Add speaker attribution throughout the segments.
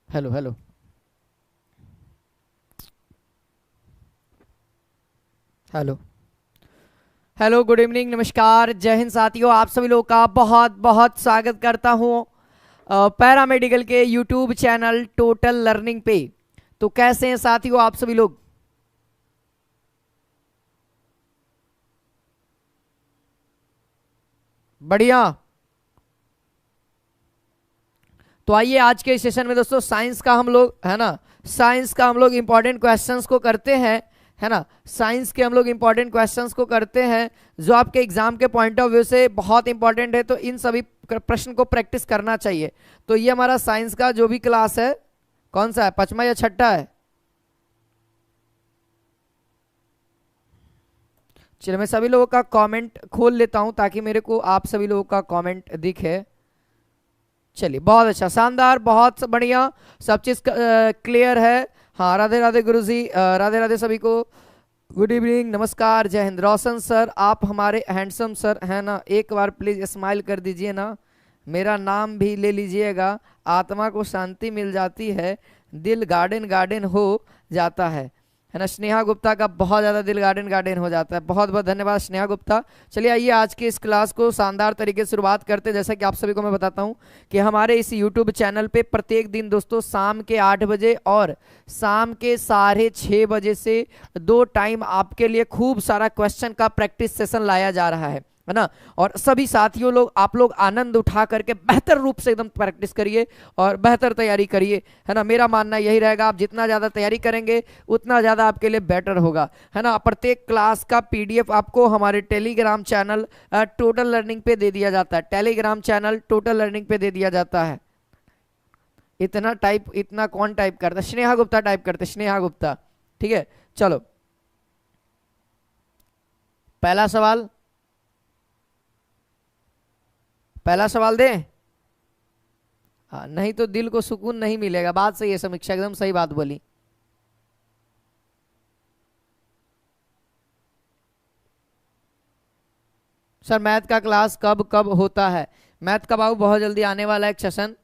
Speaker 1: Hello hello. Hello hello, good evening, नमस्कार, जय हिंद साथियों। आप सभी लोगों का बहुत बहुत स्वागत करता हूं पैरामेडिकल के यूट्यूब चैनल टोटल लर्निंग पे। तो कैसे हैं साथियों आप सभी लोग? बढ़िया। तो आइए आज के सेशन में दोस्तों साइंस का हम लोग, है ना, साइंस का हम लोग इंपॉर्टेंट क्वेश्चंस को करते हैं, है ना। साइंस के हम लोग इंपॉर्टेंट क्वेश्चंस को करते हैं जो आपके एग्जाम के पॉइंट ऑफ व्यू से बहुत इंपॉर्टेंट है, तो इन सभी प्रश्न को प्रैक्टिस करना चाहिए। तो ये हमारा साइंस का जो भी क्लास है, कौन सा है, पांचवा या छठा है? चलिए मैं सभी लोगों का कमेंट खोल लेता हूं ताकि मेरे को आप सभी लोगों का कमेंट दिखे। चलिए बहुत अच्छा, शानदार, बहुत बढ़िया, सब चीज क्लियर है। हाँ, राधे राधे गुरु जी, राधे राधे सभी को। गुड इवनिंग, नमस्कार, जय हिंद। रोशन सर, आप हमारे हैंडसम सर हैं ना, एक बार प्लीज स्माइल कर दीजिए ना। मेरा नाम भी ले लीजिएगा, आत्मा को शांति मिल जाती है, दिल गार्डन गार्डन हो जाता है ना। स्नेहा गुप्ता का बहुत ज़्यादा दिल गार्डन गार्डन हो जाता है, बहुत बहुत धन्यवाद स्नेहा गुप्ता। चलिए आइए आज की इस क्लास को शानदार तरीके से शुरुआत करते हैं। जैसा कि आप सभी को मैं बताता हूं कि हमारे इस यूट्यूब चैनल पे प्रत्येक दिन दोस्तों शाम के 8 बजे और शाम के 6:30 बजे से दो टाइम आपके लिए खूब सारा क्वेश्चन का प्रैक्टिस सेशन लाया जा रहा है ना। और सभी साथियों लोग, आप लोग आनंद उठा करके बेहतर रूप से एकदम प्रैक्टिस करिए और बेहतर तैयारी करिए, है ना। मेरा मानना यही रहेगा, आप जितना ज़्यादा तैयारी करेंगे उतना ज़्यादा आपके लिए बेटर होगा, है ना। प्रत्येक क्लास का पीडीएफ आपको हमारे टेलीग्राम चैनल टोटल लर्निंग पे दे दिया जाता है, टेलीग्राम चैनल टोटल लर्निंग पे दे दिया जाता है। इतना टाइप, इतना कौन टाइप करता है? स्नेहा गुप्ता टाइप करते, स्नेहा गुप्ता, ठीक है। चलो पहला सवाल, पहला सवाल दें? हाँ, नहीं तो दिल को सुकून नहीं मिलेगा। बात सही है समीक्षा, एकदम सही बात बोली। सर मैथ का क्लास कब कब होता है? मैथ का बाबू बहुत जल्दी आने वाला है, एक सेशन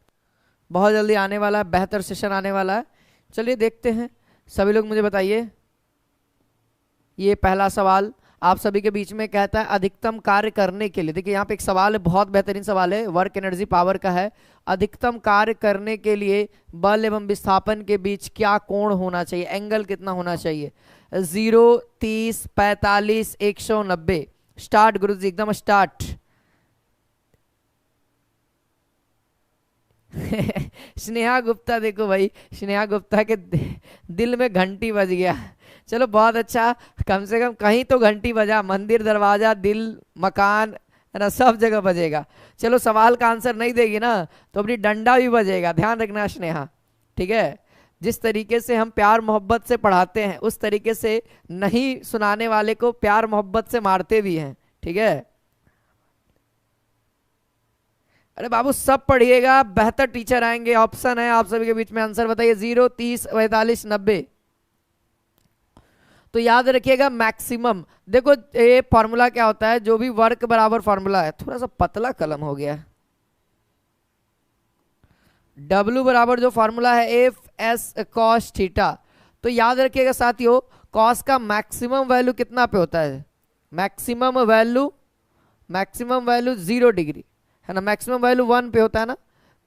Speaker 1: बहुत जल्दी आने वाला है, बेहतर सेशन आने वाला है। चलिए देखते हैं, सभी लोग मुझे बताइए। ये पहला सवाल आप सभी के बीच में कहता है अधिकतम कार्य करने के लिए, देखिए यहाँ पे एक सवाल है, बहुत बेहतरीन सवाल है, वर्क एनर्जी पावर का है। अधिकतम कार्य करने के लिए बल एवं विस्थापन के बीच क्या कोण होना चाहिए, एंगल कितना होना चाहिए? 0, 30, 45, 190। स्टार्ट गुरु जी, एकदम स्टार्ट। स्नेहा गुप्ता, देखो भाई, स्नेहा गुप्ता के दिल में घंटी बज गया। चलो बहुत अच्छा, कम से कम कहीं तो घंटी बजा, मंदिर, दरवाजा, दिल, मकान, है ना, सब जगह बजेगा। चलो सवाल का आंसर नहीं देगी ना तो अपनी डंडा भी बजेगा, ध्यान रखना स्नेहा, ठीक है। जिस तरीके से हम प्यार मोहब्बत से पढ़ाते हैं उस तरीके से नहीं सुनाने वाले को प्यार मोहब्बत से मारते भी हैं, ठीक है। अरे बाबू सब पढ़िएगा, बेहतर टीचर आएंगे। ऑप्शन है आप सभी के बीच में, आंसर बताइए। 0, 30, 45, 90। तो याद रखिएगा मैक्सिमम। देखो ये फॉर्मूला क्या होता है, जो भी वर्क बराबर फॉर्मूला है, थोड़ा सा पतला कलम हो गया है। W बराबर जो फॉर्मूला है एफ एस कॉस थीटा, तो याद रखिएगा साथियों, कॉस का मैक्सिमम वैल्यू कितना पे होता है? Maximum value, maximum value 0 degree, है ना। मैक्सिमम वैल्यू 1 पे होता है ना।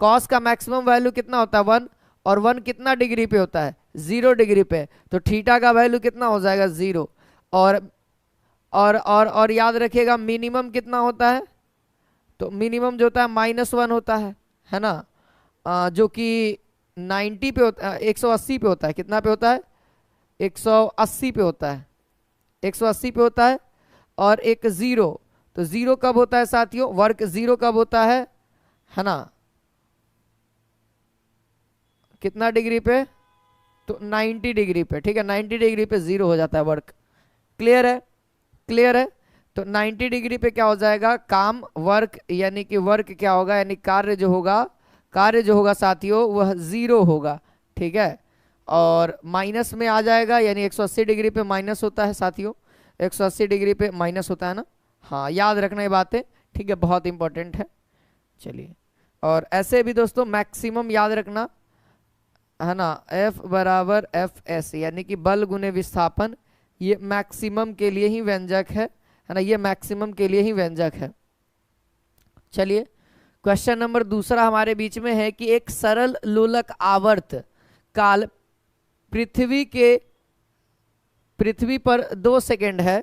Speaker 1: कॉस का मैक्सिमम वैल्यू कितना होता है? 1। और 1 कितना डिग्री पे होता है? 0 डिग्री पे। तो थीटा का वैल्यू कितना हो जाएगा? 0। और और याद रखिएगा मिनिमम कितना होता है? तो मिनिमम जो होता है -1 होता है ना। जो कि 90 पे होता है, 180 पे होता है। कितना पे होता है? 180 पे होता है, 180 पे होता है। और एक 0, तो 0 कब होता है साथियों? वर्क 0 कब होता है ना, कितना डिग्री पे? तो 90 डिग्री पे, ठीक है। 90 डिग्री पे 0 हो जाता है वर्क। क्लियर है? क्लियर है। तो 90 डिग्री पे क्या हो जाएगा? काम, वर्क, यानी कि वर्क क्या होगा, यानी कार्य जो होगा, कार्य जो होगा साथियों वह 0 होगा, ठीक है। और माइनस में आ जाएगा, यानी 180 डिग्री पे माइनस होता है साथियों, 180 डिग्री पे माइनस होता है ना। हाँ, याद रखना ये बातें, ठीक है, बहुत इंपॉर्टेंट है। चलिए, और ऐसे भी दोस्तों मैक्सिमम याद रखना, है ना, F बराबर एफ एस, यानी कि बल गुने विस्थापन, ये मैक्सिमम के लिए ही व्यंजक है ना, ये मैक्सिमम के लिए ही व्यंजक है। चलिए क्वेश्चन नंबर दूसरा हमारे बीच में है कि एक सरल लोलक आवर्त काल पृथ्वी पर 2 सेकेंड है,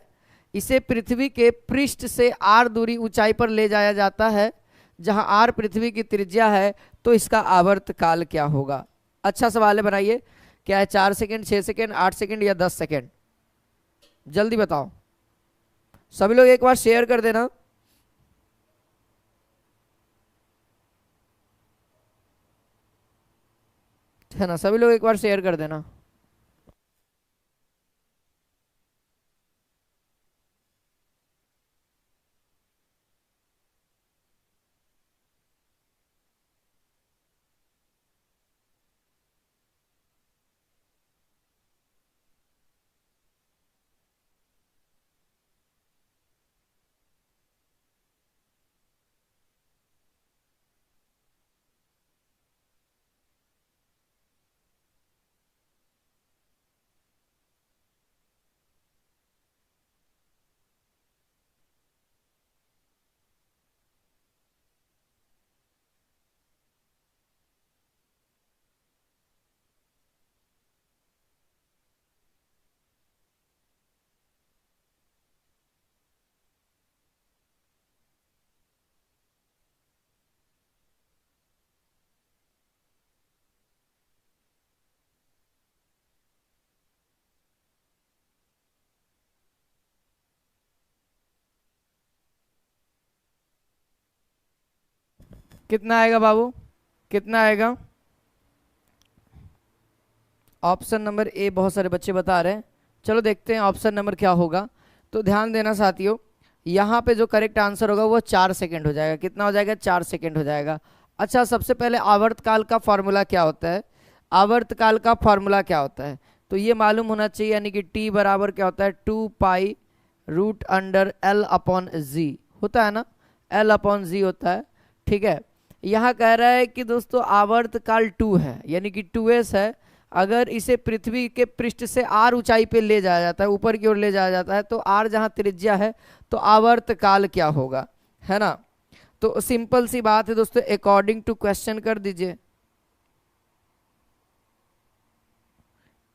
Speaker 1: इसे पृथ्वी के पृष्ठ से r दूरी ऊंचाई पर ले जाया जाता है, जहां r पृथ्वी की त्रिज्या है, तो इसका आवर्त काल क्या होगा। अच्छा सवाल है, बनाइए। क्या है, 4 सेकेंड, 6 सेकेंड, 8 सेकेंड या 10 सेकेंड? जल्दी बताओ। सभी लोग एक बार शेयर कर देना। है ना, सभी लोग एक बार शेयर कर देना। कितना आएगा बाबू, कितना आएगा? ऑप्शन नंबर ए बहुत सारे बच्चे बता रहे हैं। चलो देखते हैं ऑप्शन नंबर क्या होगा। तो ध्यान देना साथियों, यहाँ पे जो करेक्ट आंसर होगा वो 4 सेकेंड हो जाएगा। कितना हो जाएगा? 4 सेकेंड हो जाएगा। अच्छा, सबसे पहले आवर्तकाल का फॉर्मूला क्या होता है? आवर्तकाल का फॉर्मूला क्या होता है तो ये मालूम होना चाहिए, यानी कि टी बराबर क्या होता है? 2 pi root under L upon g होता है ना, एल अपॉन जी होता है। ठीक है, यहाँ कह रहा है कि दोस्तों आवर्तकाल 2 है, यानी कि 2s है। अगर इसे पृथ्वी के पृष्ठ से r ऊंचाई पे ले जाया जाता है, ऊपर की ओर ले जाया जाता है, तो r जहां त्रिज्या है, तो आवर्तकाल क्या होगा, है ना। तो सिंपल सी बात है दोस्तों, अकॉर्डिंग टू क्वेश्चन कर दीजिए।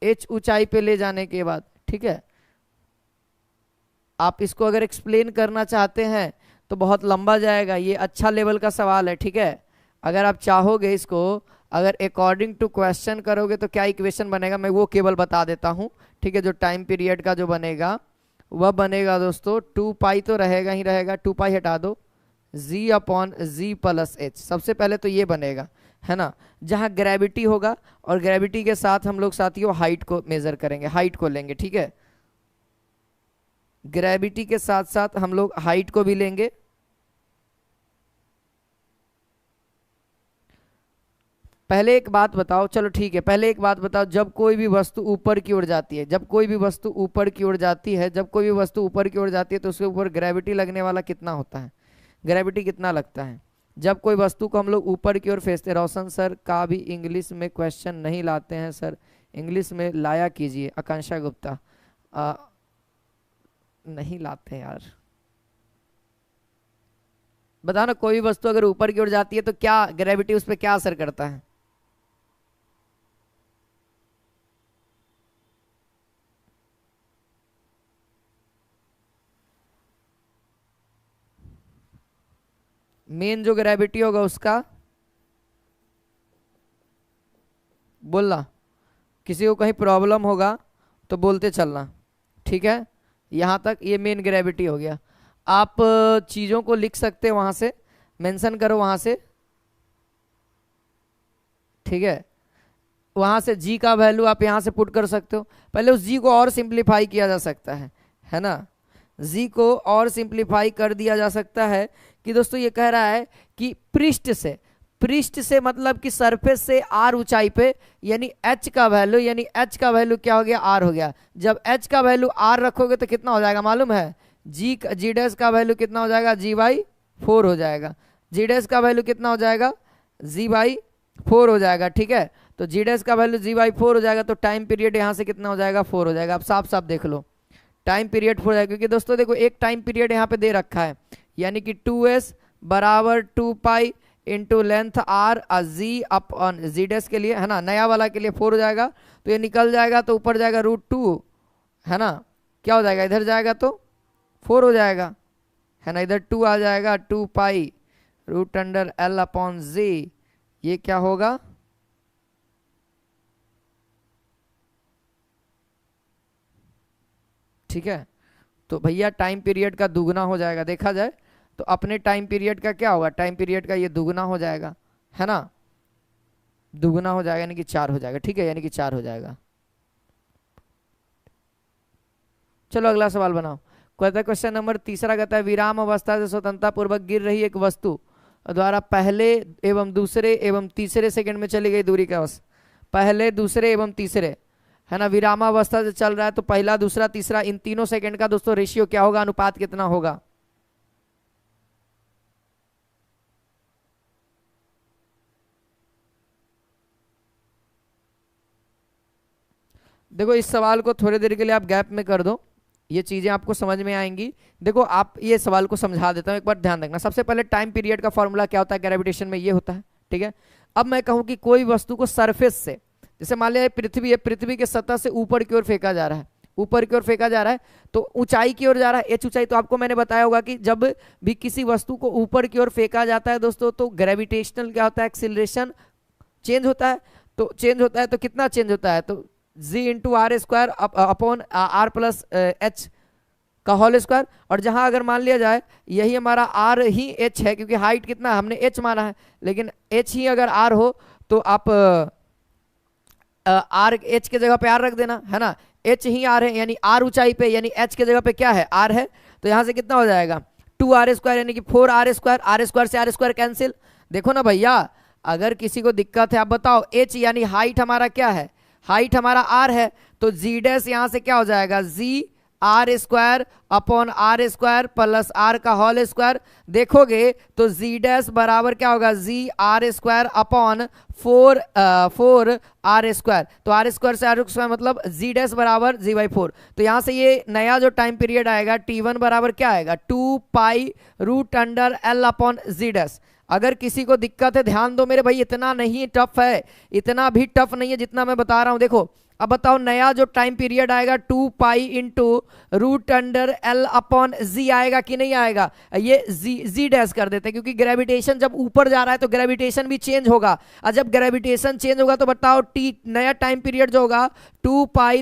Speaker 1: h ऊंचाई पे ले जाने के बाद, ठीक है, आप इसको अगर एक्सप्लेन करना चाहते हैं तो बहुत लंबा जाएगा, ये अच्छा लेवल का सवाल है। ठीक है, अगर आप चाहोगे इसको अगर अकॉर्डिंग टू क्वेश्चन करोगे तो क्या इक्वेशन बनेगा, मैं वो केवल बता देता हूँ। ठीक है, जो टाइम पीरियड का जो बनेगा वह बनेगा दोस्तों 2 पाई तो रहेगा ही रहेगा, 2 पाई हटा दो, जी अपॉन जी प्लस एच। सबसे पहले तो ये बनेगा, है ना, जहाँ ग्रेविटी होगा, और ग्रेविटी के साथ हम लोग साथियों हाइट को मेजर करेंगे, हाइट को लेंगे। ठीक है, ग्रेविटी के साथ साथ हम लोग हाइट को भी लेंगे। पहले एक बात बताओ, चलो ठीक है, पहले एक बात बताओ, जब कोई भी वस्तु ऊपर की ओर जाती है, जब कोई भी वस्तु ऊपर की ओर जाती है, जब कोई भी वस्तु ऊपर की ओर जाती है, तो उसके ऊपर ग्रेविटी लगने वाला कितना होता है? ग्रेविटी कितना लगता है जब कोई वस्तु को हम लोग ऊपर की ओर फेंकते? रोशन सर का भी इंग्लिश में क्वेश्चन नहीं लाते हैं सर, इंग्लिश में लाया कीजिए। आकांक्षा गुप्ता, नहीं लाते यार। बताओ ना, कोई वस्तु अगर ऊपर की ओर जाती है तो क्या ग्रेविटी उस पर क्या असर करता है? मेन जो ग्रेविटी होगा उसका बोलना, किसी को कहीं प्रॉब्लम होगा तो बोलते चलना। ठीक है, यहां तक ये मेन ग्रेविटी हो गया। आप चीजों को लिख सकते हैं, वहां से मेंशन करो वहां से। ठीक है, वहां से जी का वैल्यू आप यहां से पुट कर सकते हो। पहले उस जी को और सिंप्लीफाई किया जा सकता है ना, जी को और सिंप्लीफाई कर दिया जा सकता है कि दोस्तों ये कह रहा है कि पृष्ठ से मतलब कि सरफेस से आर ऊंचाई पे, यानी एच का वैल्यू, यानी एच का वैल्यू क्या हो गया? आर हो गया। जब एच का वैल्यू आर रखोगे तो कितना हो जाएगा मालूम है? जी डैश का वैल्यू कितना हो जाएगा? जी बाई 4 हो जाएगा। जी डैश का वैल्यू कितना हो जाएगा? जी बाई 4 हो जाएगा। ठीक है, तो जी डैश का वैल्यू g/4 हो जाएगा, तो टाइम पीरियड यहाँ से कितना हो जाएगा 4 हो जाएगा। अब साफ साफ देख लो टाइम पीरियड 4 हो जाएगा, क्योंकि दोस्तों देखो एक टाइम पीरियड यहाँ पे दे रखा है, यानी कि 2s बराबर 2 पाई इंटू लेंथ r जी अपॉन जी डैश के लिए, है ना, नया वाला के लिए 4 हो जाएगा, तो ये निकल जाएगा तो ऊपर जाएगा √2, है ना, क्या हो जाएगा इधर जाएगा तो 4 हो जाएगा, है ना, इधर 2 आ जाएगा, 2 पाई √L अपॉन जी, ये क्या होगा ठीक है। तो भैया टाइम पीरियड का दुगना हो जाएगा, देखा जाए तो अपने टाइम पीरियड का क्या होगा, टाइम पीरियड का ये दुगना हो जाएगा, है ना, दुगना हो जाएगा यानी कि 4 हो जाएगा, ठीक है, यानी कि 4 हो जाएगा। चलो अगला सवाल बनाओ। कहता है क्वेश्चन नंबर तीसरा, कहता है विराम अवस्था से स्वतंत्रता पूर्वक गिर रही एक वस्तु द्वारा पहले एवं दूसरे एवं तीसरे सेकंड में चली गई दूरी का अवस्था, पहले दूसरे एवं तीसरे, है ना, विरामावस्था से चल रहा है, तो पहला दूसरा तीसरा इन तीनों सेकंड का दोस्तों रेशियो क्या होगा, अनुपात कितना होगा। देखो इस सवाल को थोड़ी देर के लिए आप गैप में कर दो, ये चीजें आपको समझ में आएंगी। देखो आप ये सवाल को समझा देता हूं, एक बार ध्यान रखना। सबसे पहले टाइम पीरियड का फॉर्मूला क्या होता है ग्रेविटेशन में, ये होता है, ठीक है। अब मैं कहूं कि कोई वस्तु को सरफेस से, जैसे मान लिया पृथ्वी है, पृथ्वी के सतह से ऊपर की ओर फेंका जा रहा है, ऊपर की ओर फेंका जा रहा है, तो ऊंचाई की ओर जा रहा है, एच ऊंचाई। तो आपको मैंने बताया होगा कि जब भी किसी वस्तु को ऊपर की ओर फेंका जाता है दोस्तों, तो ग्रेविटेशनल क्या होता है, एक्सिलरेशन चेंज होता है। तो चेंज होता है तो कितना चेंज होता है, तो g into R square upon R plus H का होल स्क्वायर। और जहां अगर मान लिया जाए यही हमारा आर ही एच है, क्योंकि हाइट कितना हमने एच माना है, लेकिन एच ही अगर आर हो तो आप आर एच के जगह पे आर रख देना, है ना, एच ही आर है, यानी आर ऊंचाई पे, यानी एच के जगह पे क्या है आर है, तो यहां से कितना हो जाएगा 2r² यानी कि 4r², r² से r² कैंसिल। देखो ना भैया, अगर किसी को दिक्कत है आप बताओ, एच यानी हाइट हमारा क्या है, हाइट हमारा आर है, तो जी डैश यहां से क्या हो जाएगा G r² upon r² plus R का होल स्क्वायर। देखोगे तो जी डैश बराबर क्या होगा जी r² अपॉन 4r², तो r² से r² मतलब जी डैश बराबर g/4। तो यहां से ये नया जो टाइम पीरियड आएगा t1 बराबर क्या आएगा 2 पाई √L अपॉन जी डैश। अगर किसी को दिक्कत है ध्यान दो मेरे भाई, इतना नहीं टफ है, इतना भी टफ नहीं है जितना मैं बता रहा हूं। देखो अब बताओ नया जो टाइम पीरियड आएगा 2 पाई इंटू √L अपॉन जी आएगा कि नहीं आएगा, ये जी डैश कर देते हैं, क्योंकि ग्रेविटेशन जब ऊपर जा रहा है तो ग्रेविटेशन भी चेंज होगा, और जब ग्रेविटेशन चेंज होगा तो बताओ टी नया टाइम पीरियड जो होगा 2 पाई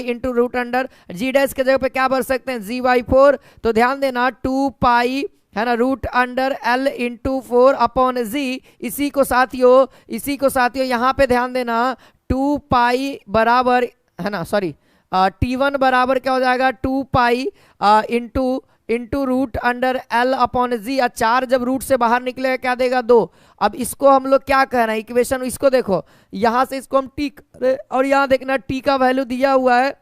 Speaker 1: इंटू √, जी डैश के जगह पे क्या भर सकते हैं g/4। तो ध्यान देना 2 पाई है ना √L इंटू 4 अपॉन जी, इसी को साथियों यहाँ पे ध्यान देना 2 पाई बराबर, है ना, सॉरी t1 बराबर क्या हो जाएगा 2 पाई इंटू √L अपॉन जी। 4 जब रूट से बाहर निकलेगा क्या देगा 2। अब इसको हम लोग क्या कह रहे हैं इक्वेशन, इसको देखो यहां से इसको हम टी, और यहां देखना टी का वैल्यू दिया हुआ है,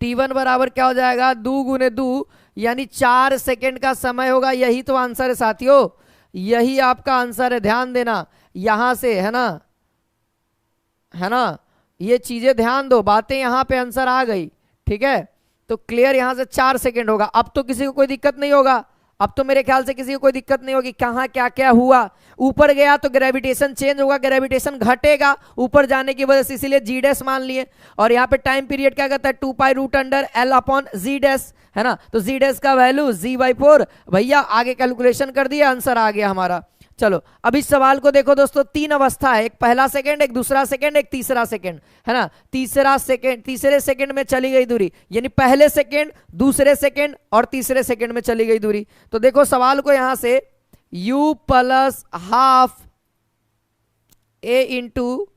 Speaker 1: t1 बराबर क्या हो जाएगा 2 गुने 2 यानी 4 सेकेंड का समय होगा। यही तो आंसर है साथियों, यही आपका आंसर है, ध्यान देना यहां से, है ना, ये चीजें ध्यान दो, बातें यहां पे आंसर आ गई, ठीक है। तो क्लियर, यहां से 4 सेकेंड होगा। अब तो किसी को कोई दिक्कत नहीं होगा, अब तो मेरे ख्याल से किसी को कोई दिक्कत नहीं होगी, कहां क्या क्या हुआ, ऊपर गया तो ग्रेविटेशन चेंज होगा, ग्रेविटेशन घटेगा ऊपर जाने की वजह से, इसीलिए जी डैश मान लिए। और यहाँ पे टाइम पीरियड क्या कहता है 2 पाई √L अपॉन जी डैश, है ना, तो जी डैश का वैल्यू g/4। भैया आगे कैलकुलेशन कर दिया, आंसर आ गया हमारा। चलो अब इस सवाल को देखो दोस्तों, 3 अवस्था है, एक पहला सेकंड, एक दूसरा सेकंड, एक तीसरा सेकंड, है ना, तीसरे सेकंड में चली गई दूरी, यानी पहले सेकंड, दूसरे सेकंड और तीसरे सेकंड में चली गई दूरी। तो देखो सवाल को यहां से u plus half a into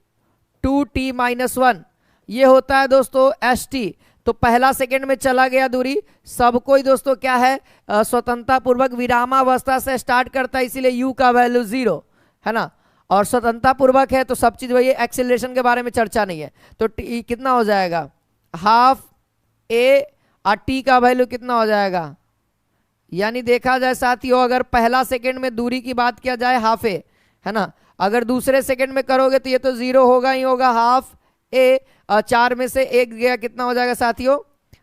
Speaker 1: 2t-1 ये होता है दोस्तों st। तो पहला सेकंड में चला गया दूरी, सबको ही दोस्तों क्या है स्वतंत्रता पूर्वक विरामावस्था से स्टार्ट करता है, इसीलिए u का वैल्यू 0, है ना, और स्वतंत्रता पूर्वक है तो सब चीज वही है, एक्सेलरेशन के बारे में चर्चा नहीं है। तो कितना हो जाएगा हाफ a और t का वैल्यू कितना हो जाएगा, यानी देखा जाए साथियों अगर पहला सेकंड में दूरी की बात किया जाए हाफ ए, है ना, अगर दूसरे सेकंड में करोगे तो ये तो 0 होगा ही होगा, हाफ ए। 4 में से 1 गया, कितना हो जाएगा साथियों,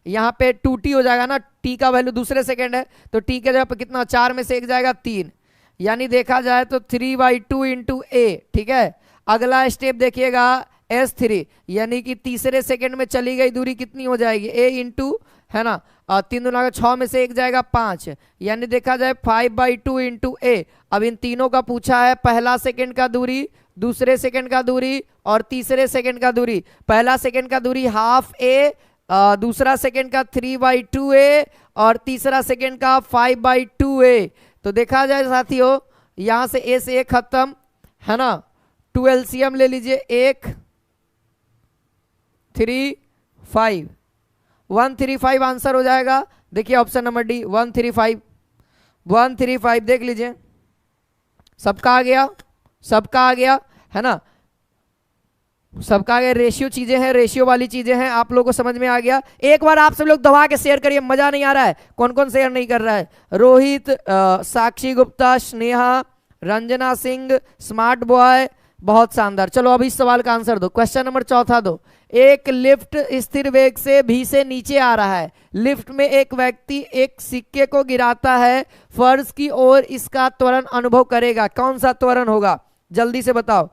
Speaker 1: यहाँ पे 2t हो जाएगा ना, t का वैल्यू दूसरे सेकंड है तो t के जगह पे कितना, 4 में से 1 जाएगा 3, यानी देखा जाए तो 3/2 इंटू ए। ठीक है, अगला स्टेप देखिएगा S3, यानी कि तीसरे सेकंड में चली गई दूरी कितनी हो जाएगी, a इंटू, है ना, 3 दूना 6 में से 1 जाएगा 5, यानी देखा जाए 5/2 इंटू ए। अब इन तीनों का पूछा है, पहला सेकंड का दूरी, दूसरे सेकंड का दूरी और तीसरे सेकंड का दूरी। पहला सेकंड का दूरी हाफ ए, दूसरा सेकंड का 3/2 ए और तीसरा सेकंड का 5/2 ए। तो देखा जाए साथियों, यहां से ए से 1 खत्म, है ना, 2 LCM ले लीजिए, 1 3 5, 135 आंसर हो जाएगा। देखिए ऑप्शन नंबर डी 135 देख लीजिए, सबका आ गया, सबका आ गया, है ना, सबका आगे रेशियो चीजें हैं, रेशियो वाली चीजें हैं, आप लोगों को समझ में आ गया। एक बार आप सब लोग दबा के शेयर करिए, मजा नहीं आ रहा है, कौन कौन शेयर नहीं कर रहा है, रोहित, साक्षी गुप्ता, स्नेहा, रंजना सिंह, स्मार्ट बॉय, बहुत शानदार। चलो अभी इस सवाल का आंसर दो, क्वेश्चन नंबर चौथा दो। एक लिफ्ट स्थिर वेग से भी से नीचे आ रहा है, लिफ्ट में एक व्यक्ति एक सिक्के को गिराता है, फर्श की ओर इसका त्वरण अनुभव करेगा, कौन सा त्वरण होगा, जल्दी से बताओ।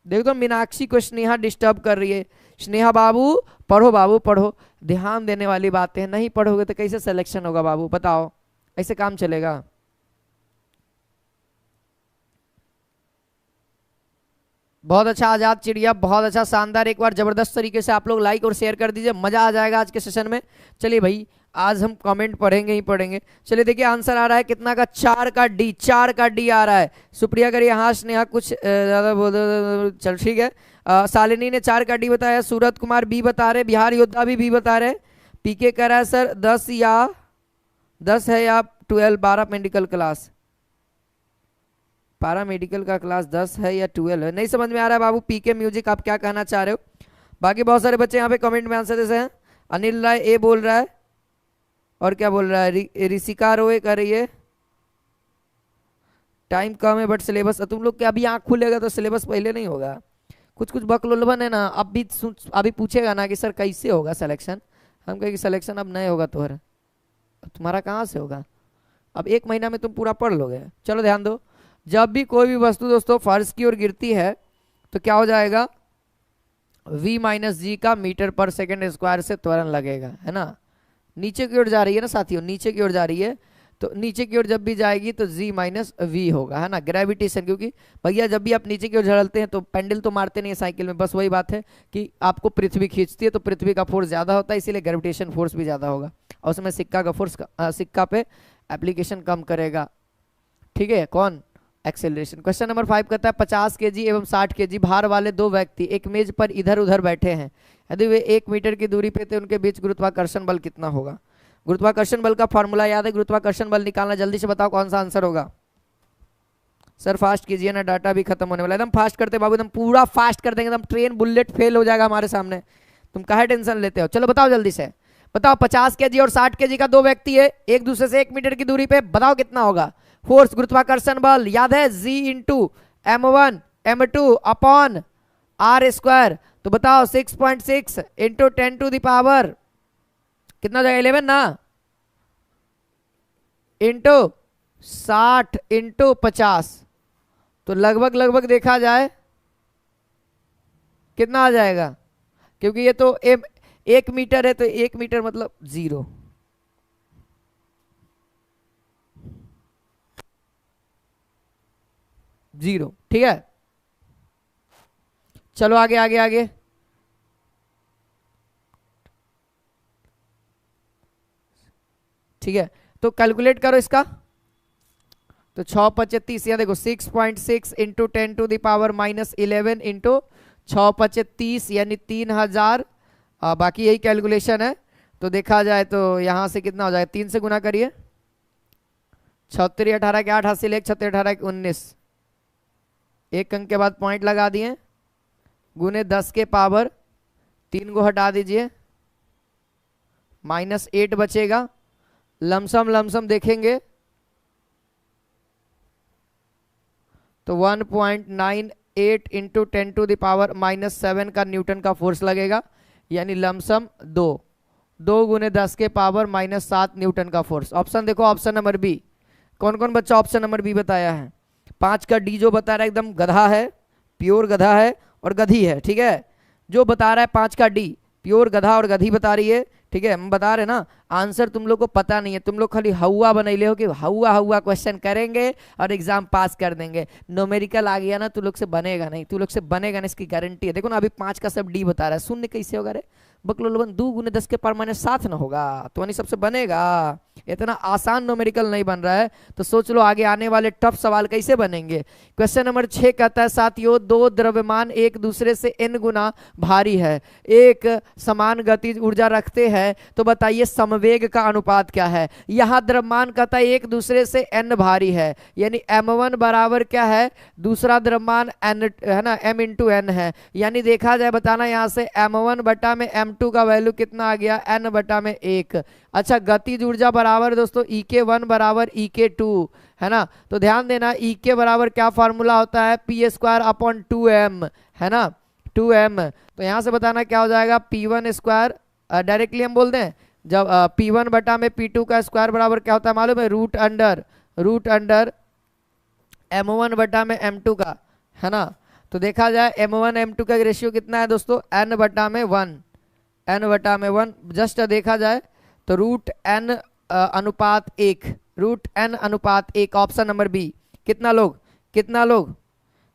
Speaker 1: देखो तो मीनाक्षी को स्नेहा डिस्टर्ब कर रही है। स्नेहा बाबू पढ़ो, पढ़ो, ध्यान देने वाली बातें हैं, नहीं पढ़ोगे तो कैसे सिलेक्शन होगा बाबू, बताओ, ऐसे काम चलेगा। बहुत अच्छा आजाद चिड़िया, बहुत अच्छा, शानदार, एक बार जबरदस्त तरीके से आप लोग लाइक और शेयर कर दीजिए, मजा आ जाएगा आज के सेशन में। चलिए भाई, आज हम कमेंट पढ़ेंगे ही पढ़ेंगे। चलिए देखिए आंसर आ रहा है कितना का, 4 का डी, 4 का डी आ रहा है। सुप्रिया करिए हाँ, स्नेहा कुछ ज्यादा बोल, चल ठीक है। शालिनी ने 4 का डी बताया, सूरत कुमार बी बता रहे, बिहार योद्धा भी बी बता रहे, पीके कह रहा है सर 10 है या 12, 12 मेडिकल क्लास, पारा मेडिकल का क्लास 10 है या 12 है, नहीं समझ में आ रहा है बाबू। पीके म्यूजिक आप क्या कहना चाह रहे हो। बाकी बहुत सारे बच्चे यहाँ पे कमेंट में आंसर जैसे हैं, अनिल राय ए बोल रहा है, और क्या बोल रहा है, ऋषिका रोए कर रही है, टाइम कम है बट सिलेबस, तुम लोग के अभी आँख खुलेगा तो सिलेबस पहले नहीं होगा, कुछ कुछ बकलोलबन है ना, अभी पूछेगा ना कि सर कैसे होगा सिलेक्शन, हम कहेंगे सिलेक्शन अब नहीं होगा तुम्हारा कहाँ से होगा, अब 1 महीना में तुम पूरा पढ़ लोगे। चलो ध्यान दो, जब भी कोई भी वस्तु दोस्तों फर्श की ओर गिरती है तो क्या हो जाएगा, v माइनस जी का मीटर पर सेकंड स्क्वायर से त्वरण लगेगा, है ना, नीचे की ओर जा रही है ना साथियों, नीचे की ओर जा रही है, तो नीचे की ओर जब भी जाएगी तो g माइनस वी होगा, है ना, ग्रेविटेशन, क्योंकि भैया जब भी आप नीचे की ओर झड़लते हैं तो पेंडल तो मारते नहीं है साइकिल में, बस वही बात है कि आपको पृथ्वी खींचती है तो पृथ्वी का फोर्स ज्यादा होता है, इसीलिए ग्रेविटेशन फोर्स भी ज्यादा होगा, और उसमें सिक्का का फोर्स, सिक्का पे एप्लीकेशन कम करेगा, ठीक है, कौन, एक्सेलरेशन। क्वेश्चन नंबर 5 कहता है 50 केजी एवं 60 केजी भार वाले 2 व्यक्ति एक मेज पर इधर उधर बैठे हैं, यदि वे 1 मीटर की दूरी पे थे, उनके बीच गुरुत्वाकर्षण बल कितना होगा। गुरुत्वाकर्षण बल का फॉर्मूला याद है, गुरुत्वाकर्षण बल निकालना, जल्दी से बताओ कौन सा आंसर होगा। सर फास्ट कीजिए ना, डाटा भी खत्म होने वाला है, एकदम फास्ट करते बाबू, एकदम पूरा फास्ट कर देंगे, एकदम ट्रेन बुलेट फेल हो जाएगा हमारे सामने, तुम काहे टेंशन लेते हो। चलो बताओ जल्दी से बताओ, 50 केजी और 60 केजी का 2 व्यक्ति है एक दूसरे से 1 मीटर की दूरी पे, बताओ कितना होगा फोर्स, गुरुत्वाकर्षण बल याद है, G into m1 m2 upon r square, तो बताओ 6.6 इंटू 10 टू द पावर कितना हो जाएगा, 11 ना, इंटू 60 इंटू 50, तो लगभग देखा जाए कितना आ जाएगा, क्योंकि ये तो 1 मीटर है तो 1 मीटर मतलब 0, ठीक है। चलो आगे आगे आगे, ठीक है, तो कैलकुलेट करो इसका, तो 6×5 या देखो 6.6 into 10 to the power minus 11 into 6×5 यानी 3000, बाकी यही कैलकुलेशन है, तो देखा जाए तो यहां से कितना हो जाएगा, 3 से गुना करिए, 36 18 के 8 हासिल 1, 36 18 के 19, 1 अंक के बाद पॉइंट लगा दिए, गुने 10 के पावर 3 को हटा दीजिए, -8 बचेगा, लमसम लमसम देखेंगे तो 1.98 इंटू 10⁻⁻7 का न्यूटन का फोर्स लगेगा, यानी लमसम 2 × 10⁻⁻7 न्यूटन का फोर्स। ऑप्शन देखो, ऑप्शन नंबर बी। कौन कौन बच्चा ऑप्शन नंबर बी बताया है? 5 का डी जो बता रहा है एकदम गधा है, प्योर गधा है और गधी है, ठीक है। जो बता रहा है 5 का डी प्योर गधा और गधी बता रही है, ठीक है। हम बता रहे ना, आंसर तुम लोग को पता नहीं है, तुम लोग खाली हवा बनैले हो कि हवा हवा क्वेश्चन करेंगे और एग्जाम पास कर देंगे। न्यूमेरिकल आ गया ना, तू लोग से बनेगा नहीं, तू लोग से बनेगा नहीं, इसकी गारंटी है। देखो ना, अभी 5 का सब डी बता रहा है, शून्य कैसे होगा रे? बकलोलबन 2 × 10⁻⁷ ना होगा, तो नहीं सबसे बनेगा। इतना आसान न्यूमेरिकल नहीं बन रहा है, तो सोच लो आगे आने वाले टफ सवाल कैसे बनेंगे। क्वेश्चन नंबर 6 कहता है साथियों, दो द्रव्यमान एक दूसरे से n गुना भारी है, एक समान गतिज ऊर्जा रखते हैं, तो बताइए समवेग का अनुपात क्या है। यहाँ द्रव्यमान कहता है एक दूसरे से n भारी है, यानी m1 बराबर क्या है, दूसरा द्रव्यमान n है ना, m × n है, यानी देखा जाए बताना यहाँ से m1 बटा में m2 का वैल्यू कितना आ गया, n बटा में 1। अच्छा, गतिज ऊर्जा बराबर दोस्तों Ek1 बराबर Ek2 है ना, तो ध्यान देना Ek बराबर क्या फॉर्मूला होता है, p²/2m है ना, 2m। तो यहां से बताना क्या हो जाएगा, p1², डायरेक्टली हम बोल दें, जब p1 बटा में p2 का स्क्वायर बराबर क्या होता है मालूम है, रूट अंडर m1 बटा में m2 का, है ना। तो देखा जाए m1 m2 का रेशियो कितना है दोस्तों, n बटा में 1, जस्ट देखा जाए तो √n अनुपात 1, ऑप्शन नंबर बी। कितना लोग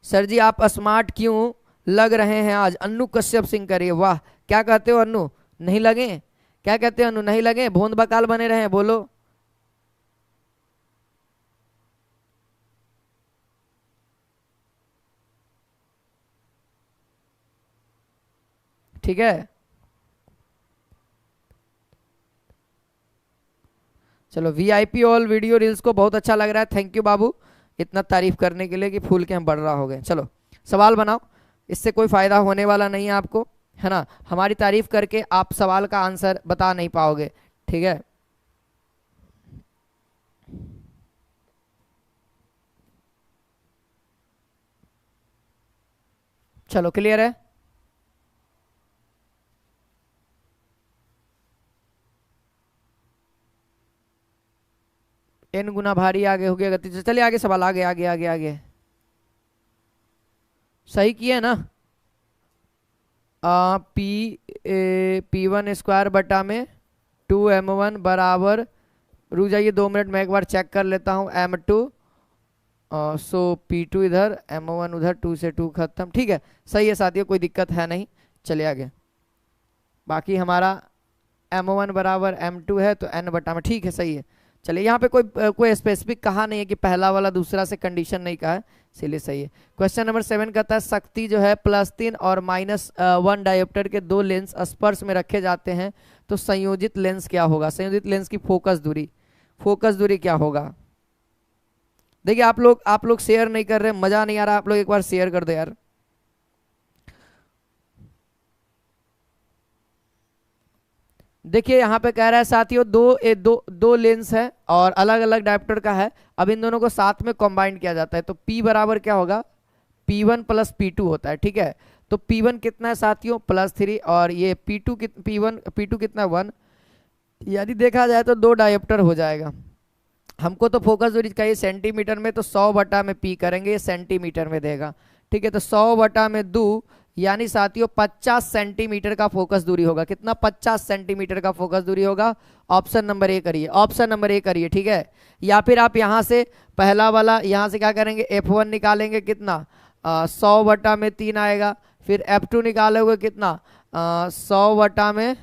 Speaker 1: सर जी आप स्मार्ट क्यों लग रहे हैं आज? अन्नू कश्यप सिंह करिए, वाह। क्या कहते हो अन्नू, नहीं लगे? क्या कहते हो अन्नू, नहीं लगे? भोंद बकाल बने रहे, बोलो। ठीक है, चलो वीआईपी ऑल वीडियो रील्स को बहुत अच्छा लग रहा है, थैंक यू बाबू इतना तारीफ करने के लिए कि फूल के हम बढ़ रहा हो गए। चलो सवाल बनाओ, इससे कोई फायदा होने वाला नहीं है आपको, है ना। हमारी तारीफ करके आप सवाल का आंसर बता नहीं पाओगे, ठीक है। चलो क्लियर है, n गुना भारी आगे हो गया गति से। चलिए आगे सवाल, आगे आगे आगे आगे। सही किया ना, p1² बटा में 2m1 बराबर, रुक जाइए 2 मिनट मैं एक बार चेक कर लेता हूँ, m2 सो p2 इधर, m1 उधर, 2 से 2 खत्म, ठीक है सही है साथियों, कोई दिक्कत है नहीं। चलिए आगे, बाकी हमारा m1 बराबर m2 है तो n बटा में, ठीक है सही है। चलिए यहाँ पे कोई स्पेसिफिक कहा नहीं है कि पहला वाला दूसरा से कंडीशन नहीं कहा है, इसलिए सही है। क्वेश्चन नंबर 7 कहता है शक्ति जो है +3 और -1 डायोप्टर के दो लेंस स्पर्श में रखे जाते हैं, तो संयोजित लेंस क्या होगा? संयोजित लेंस की फोकस दूरी क्या होगा? देखिए आप लोग शेयर नहीं कर रहे, मजा नहीं आ रहा, आप लोग एक बार शेयर कर दो यार। देखिए यहाँ पे कह रहा है साथियों दो लेंस है और अलग अलग डायोप्टर का है, अब इन दोनों को साथ में कंबाइन किया जाता है, तो P बराबर क्या होगा, P1 + P2 होता है, ठीक है। तो P1 कितना है साथियों, +3, और ये P2 कितना 1, यदि देखा जाए तो 2 डायोप्टर हो जाएगा। हमको तो फोकस दूरी चाहिए सेंटीमीटर में, तो 100 बटा में P करेंगे, ये सेंटीमीटर में देगा, ठीक है। तो 100 बटा में 2 यानी साथियों 50 सेंटीमीटर का फोकस दूरी होगा। कितना? 50 सेंटीमीटर का फोकस दूरी होगा। ऑप्शन नंबर ए करिए, ठीक है। या फिर आप यहां से पहला वाला यहां से क्या करेंगे, F1 निकालेंगे, कितना 100 बटा में 3 आएगा, फिर F2 निकालोगे कितना 100 बटा में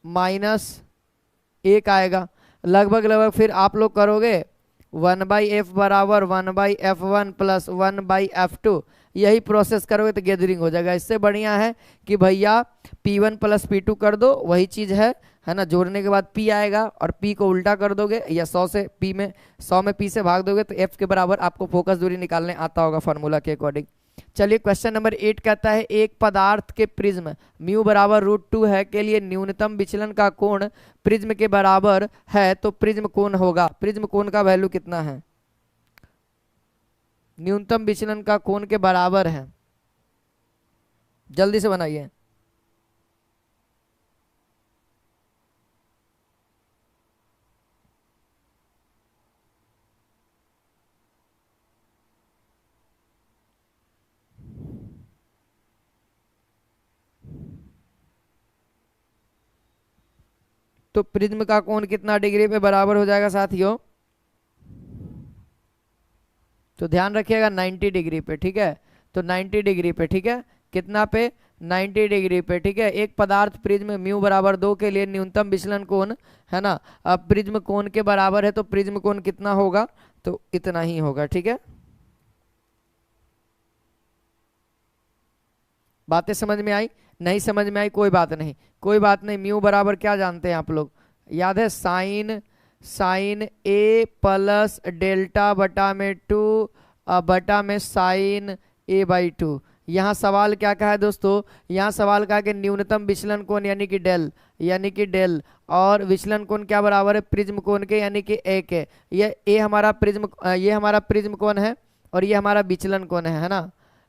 Speaker 1: -1 आएगा, लगभग फिर आप लोग करोगे 1/f बराबर 1/f1 + 1/f2, यही प्रोसेस करोगे तो गैदरिंग हो जाएगा। इससे बढ़िया है कि भैया P1 + P2 कर दो, वही चीज है ना, जोड़ने के बाद P आएगा और P को उल्टा कर दोगे या 100 में P से भाग दोगे तो F के बराबर आपको फोकस दूरी निकालने आता होगा फार्मूला के अकॉर्डिंग। चलिए क्वेश्चन नंबर 8 कहता है एक पदार्थ के प्रिज्म म्यू बराबर √2 है के लिए न्यूनतम विचलन का कोण प्रिज्म के बराबर है तो प्रिज्म कोण होगा। प्रिज्म कोण का वैल्यू कितना है? न्यूनतम विचलन का कोण के बराबर है, जल्दी से बनाइए। तो प्रिज्म का कोण कितना डिग्री पे बराबर हो जाएगा साथियों? तो ध्यान रखिएगा 90 डिग्री पे, ठीक है। तो 90 डिग्री पे, ठीक है, कितना पे? 90 डिग्री पे, ठीक है। एक पदार्थ प्रिज्म म्यू बराबर 2 के लिए न्यूनतम विचलन कोण है ना, अब प्रिज्म कोण के बराबर है तो प्रिज्म कोण कितना होगा? तो इतना ही होगा, ठीक है। बातें समझ में आई? नहीं समझ में आई कोई बात नहीं, कोई बात नहीं। म्यू बराबर क्या जानते हैं आप लोग? याद है साइन ए प्लस डेल्टा बटा में 2 बटा में साइन ए बाई 2। यहाँ सवाल क्या कहा है दोस्तों? यहाँ सवाल कहा कि न्यूनतम विचलन कोण यानी कि डेल और विचलन कोण क्या बराबर है? प्रिज्म कोण के यानी कि ए के। ये हमारा प्रिज्म कोण है और ये हमारा विचलन कोण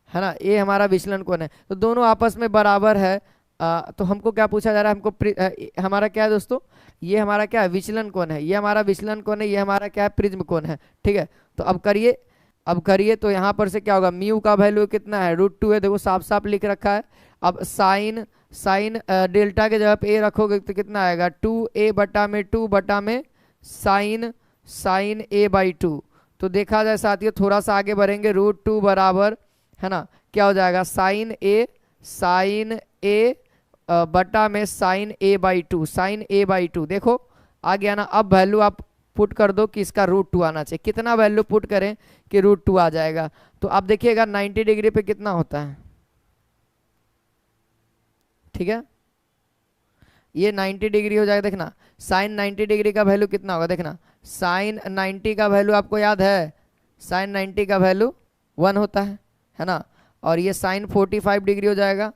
Speaker 1: है ना, ये हमारा विचलन कोण है। तो दोनों आपस में बराबर है। तो हमको क्या पूछा जा रहा है? हमको हमारा क्या है दोस्तों? ये हमारा क्या है? विचलन कोण है। ये हमारा विचलन कोण है, ये हमारा क्या है? प्रिज्म कोण है, ठीक है। तो अब करिए तो यहाँ पर से क्या होगा? म्यू का वैल्यू कितना है? √2 है, देखो साफ साफ लिख रखा है। अब साइन डेल्टा के जगह पे ए रखोगे तो कितना आएगा? 2a बटा में 2 बटा में साइन ए बाई 2। तो देखा जाए साथियों, थोड़ा सा आगे बढ़ेंगे, √2 बराबर है ना क्या हो जाएगा? साइन ए बटा में साइन ए बाई 2। देखो आ गया ना। अब वैल्यू आप पुट कर दो कि इसका √2 आना चाहिए। कितना वैल्यू पुट करें कि √2 आ जाएगा? तो अब देखिएगा 90 डिग्री पे कितना होता है, ठीक है। ये 90 डिग्री हो जाएगा, देखना साइन 90 डिग्री का वैल्यू कितना होगा? देखना साइन 90 का वैल्यू आपको याद है? साइन 90 का वैल्यू 1 होता है ना। और ये साइन 45 डिग्री हो जाएगा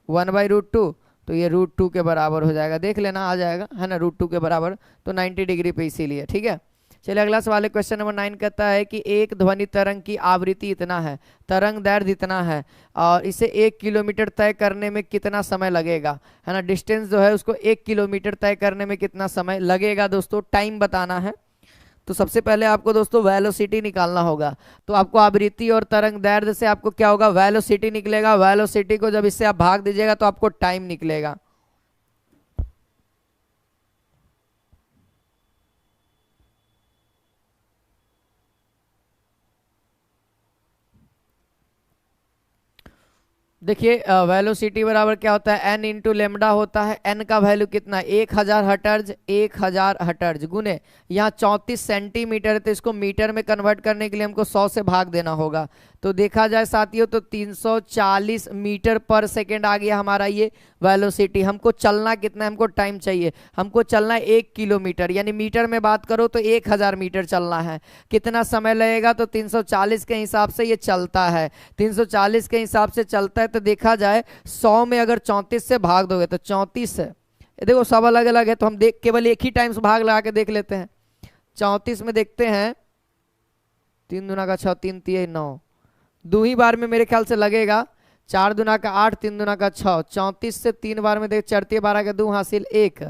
Speaker 1: 1/√2, तो ये √2 के बराबर हो जाएगा। देख लेना आ जाएगा, है ना, √2 के बराबर। तो 90 डिग्री पे इसीलिए, ठीक है। चलिए अगला सवाल है, क्वेश्चन नंबर 9 कहता है कि एक ध्वनि तरंग की आवृत्ति इतना है, तरंग दैर्ध्य इतना है और इसे 1 किलोमीटर तय करने में कितना समय लगेगा, है ना। डिस्टेंस जो है उसको 1 किलोमीटर तय करने में कितना समय लगेगा दोस्तों, टाइम बताना है। तो सबसे पहले आपको दोस्तों वेलोसिटी निकालना होगा। तो आपको आवृत्ति और तरंग दैर्ध्य से आपको क्या होगा? वेलोसिटी निकलेगा। वेलोसिटी को जब इससे आप भाग दीजिएगा तो आपको टाइम निकलेगा। देखिए वेलोसिटी बराबर क्या होता है? n इंटू लेमडा होता है। n का वैल्यू कितना है? 1000 हर्ट्ज गुने यहाँ 34 सेंटीमीटर है, तो इसको मीटर में कन्वर्ट करने के लिए हमको 100 से भाग देना होगा। तो देखा जाए साथियों तो 340 मीटर पर सेकेंड आ गया हमारा ये वेलोसिटी। हमको चलना कितना है? हमको टाइम चाहिए, हमको चलना है 1 किलोमीटर, यानी मीटर में बात करो तो 1000 मीटर चलना है। कितना समय लगेगा? तो 340 के हिसाब से ये चलता है, 340 के हिसाब से चलता है। तो देखा जाए 100 में अगर 34 से भाग दोगे तो 34 है, देखो सब अलग अलग है तो हम केवल एक ही टाइम से भाग लगा के देख लेते हैं। 34 में देखते हैं, 3 दूना का 6, 3 तिये 9, 2 ही बार में मेरे ख्याल से लगेगा। 4 दूना का 8, 3 दूना का 6, 34 से 3 बार में देख 4 12 के 2 हासिल 1,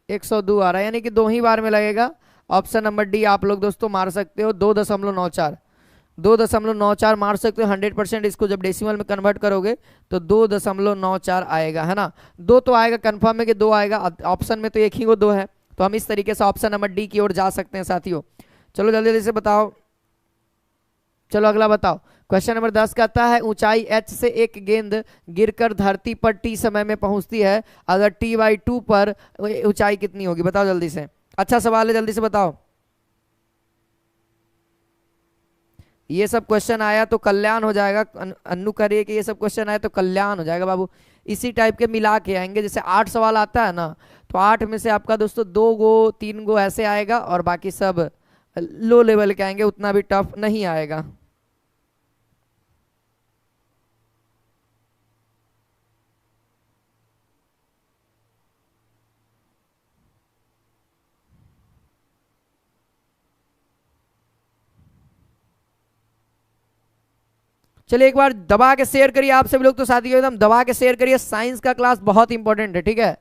Speaker 1: 102 आ रहा है, यानी कि 2 ही बार में लगेगा। ऑप्शन नंबर डी आप लोग दोस्तों मार सकते हो, 2.94 मार सकते हो। 100% इसको जब डेसिमल में कन्वर्ट करोगे तो 2.94 आएगा, है ना। 2 तो आएगा, कंफर्म है कि 2 आएगा। ऑप्शन में तो एक ही वो 2 है, तो हम इस तरीके से ऑप्शन नंबर डी की ओर जा सकते हैं साथियों। चलो जल्दी जल्दी से बताओ। चलो अगला बताओ, क्वेश्चन नंबर 10 कहता है ऊंचाई h से एक गेंद गिरकर धरती पर t समय में पहुंचती है, अगर t/2 पर ऊंचाई कितनी होगी? बताओ जल्दी से। अच्छा सवाल है, जल्दी से बताओ। ये सब क्वेश्चन आया तो कल्याण हो जाएगा। अन्नू करिए कि ये सब क्वेश्चन आया तो कल्याण हो जाएगा बाबू। इसी टाइप के मिला के आएंगे, जैसे 8 सवाल आता है ना, तो 8 में से आपका दोस्तों 2 गो 3 गो ऐसे आएगा और बाकी सब लो लेवल के आएंगे, उतना भी टफ नहीं आएगा। चलिए एक बार दबा के शेयर करिए आप सभी लोग, तो साथियों एकदम दबा के शेयर करिए, साइंस का क्लास बहुत इंपॉर्टेंट है, ठीक है।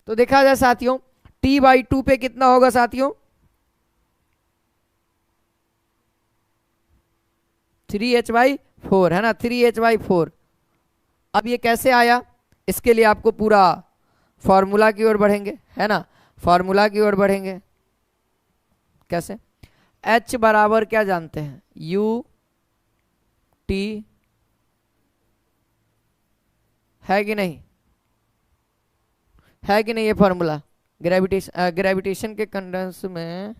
Speaker 1: तो देखा जाए साथियों, T/2 पे कितना होगा साथियों, 3h/4 है ना, 3h/4। अब ये कैसे आया, इसके लिए आपको पूरा फॉर्मूला की ओर बढ़ेंगे, है ना, फॉर्मूला की ओर बढ़ेंगे। कैसे, H बराबर क्या जानते हैं, U/T, है कि नहीं, है कि नहीं ये फॉर्मूला। ग्रेविटेशन के कंडेंस में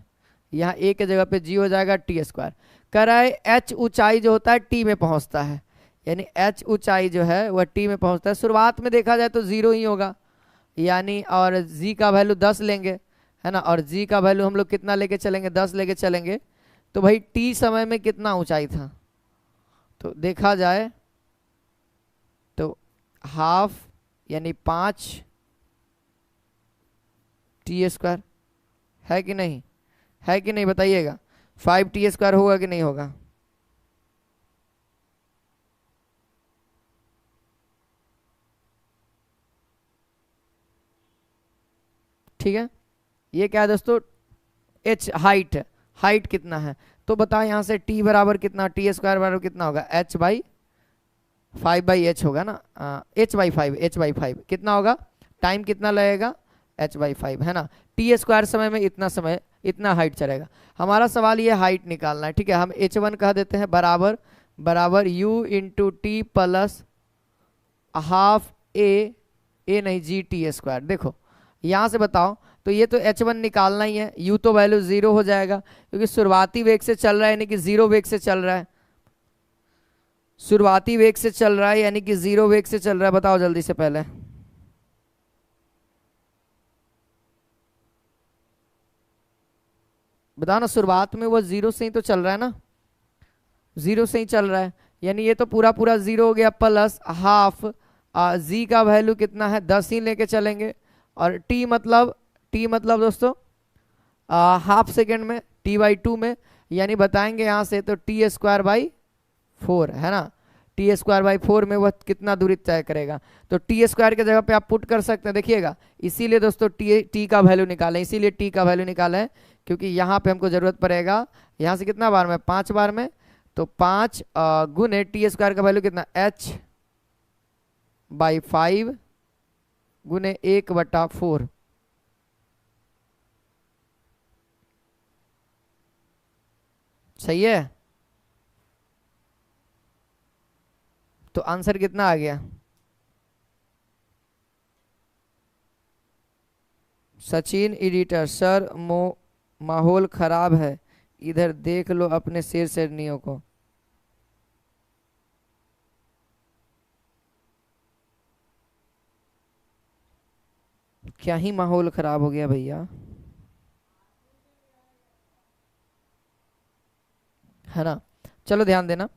Speaker 1: यहाँ ए के जगह पे जी हो जाएगा T²। कह रहा है H ऊंचाई जो होता है T में पहुंचता है, यानी H ऊंचाई जो है वह T में पहुंचता है। शुरुआत में देखा जाए तो 0 ही होगा, यानी और G का वैल्यू 10 लेंगे, है ना, और G का वैल्यू हम लोग कितना लेके चलेंगे, 10 लेके चलेंगे। तो भाई T समय में कितना ऊंचाई था, तो देखा जाए तो हाफ यानी 5T², है कि नहीं, है कि नहीं बताइएगा, 5T² होगा कि नहीं होगा। ठीक है, ये क्या है दोस्तों, H हाइट, हाइट कितना है, तो बताओ यहाँ से T बराबर कितना, T² बराबर कितना होगा, H/5/H होगा ना, H/5 कितना होगा, टाइम कितना लगेगा, H/5 है ना, T² समय में इतना समय, इतना हाइट चलेगा। हमारा सवाल ये हाइट निकालना है, ठीक है। हम H1 कह देते हैं बराबर बराबर U/T प्लस हाफ ए नहीं G/T²। देखो यहाँ से बताओ, तो ये तो H1 निकालना ही है, U तो वैल्यू 0 हो जाएगा क्योंकि शुरुआती वेग से चल रहा है, यानी कि 0 वेग से चल रहा है, शुरुआती वेग से चल रहा है यानी कि 0 वेग से चल रहा है। बताओ जल्दी से पहले, बताओ ना, शुरुआत में वो 0 से ही तो चल रहा है ना, 0 से ही चल रहा है, यानी ये तो पूरा पूरा 0 हो गया, प्लस हाफ जी का वैल्यू कितना है, 10 ही लेके चलेंगे, और टी मतलब दोस्तों हाफ सेकेंड में, T/2 में, यानी बताएंगे यहाँ से तो T²/4 है ना, T²/4 में वह कितना दूरी तय करेगा, तो T² के जगह पे आप पुट कर सकते हैं, देखिएगा। इसीलिए दोस्तों टी का वैल्यू निकालें, इसीलिए टी का वैल्यू निकालें, क्योंकि यहाँ पे हमको जरूरत पड़ेगा, यहाँ से कितना बार में, 5 बार में, तो 5 गुने T² का वैल्यू कितना, H/5 गुने 1/4, सही है। तो आंसर कितना आ गया, सचिन एडिटर सर माहौल खराब है, इधर देख लो अपने शेर शेरनियों को। क्या ही माहौल खराब हो गया भैया, है ना। चलो ध्यान देना,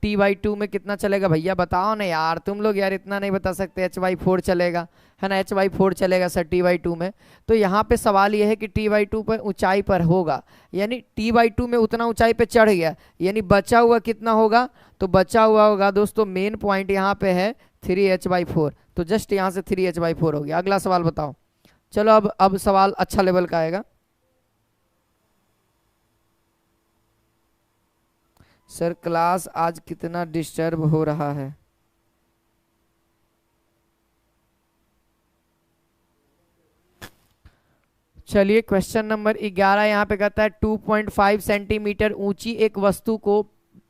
Speaker 1: T/2 में कितना चलेगा भैया, बताओ ना यार, तुम लोग यार इतना नहीं बता सकते, H/4 चलेगा, है ना, H/4 चलेगा सर T/2 में। तो यहाँ पे सवाल ये है कि T/2 पर ऊंचाई पर होगा, यानी T/2 में उतना ऊंचाई पे चढ़ गया, यानी बचा हुआ कितना होगा, तो बचा हुआ होगा दोस्तों, मेन पॉइंट यहाँ पे है 3h/4, तो जस्ट यहाँ से 3h/4 हो गया। अगला सवाल बताओ, चलो अब सवाल अच्छा लेवल का आएगा। सर क्लास आज कितना डिस्टर्ब हो रहा है, चलिए क्वेश्चन नंबर 11 यहाँ पे कहता है 2.5 सेंटीमीटर ऊंची एक वस्तु को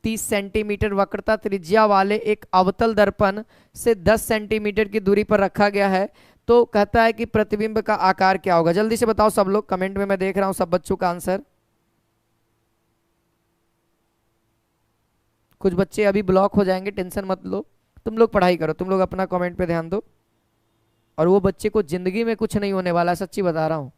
Speaker 1: 30 सेंटीमीटर वक्रता त्रिज्या वाले एक अवतल दर्पण से 10 सेंटीमीटर की दूरी पर रखा गया है, तो कहता है कि प्रतिबिंब का आकार क्या होगा। जल्दी से बताओ सब लोग, कमेंट में मैं देख रहा हूँ सब बच्चों का आंसर। कुछ बच्चे अभी ब्लॉक हो जाएंगे, टेंशन मत लो, तुम लोग पढ़ाई करो, तुम लोग अपना कमेंट पे ध्यान दो, और वो बच्चे को जिंदगी में कुछ नहीं होने वाला, सच्ची बता रहा हूं।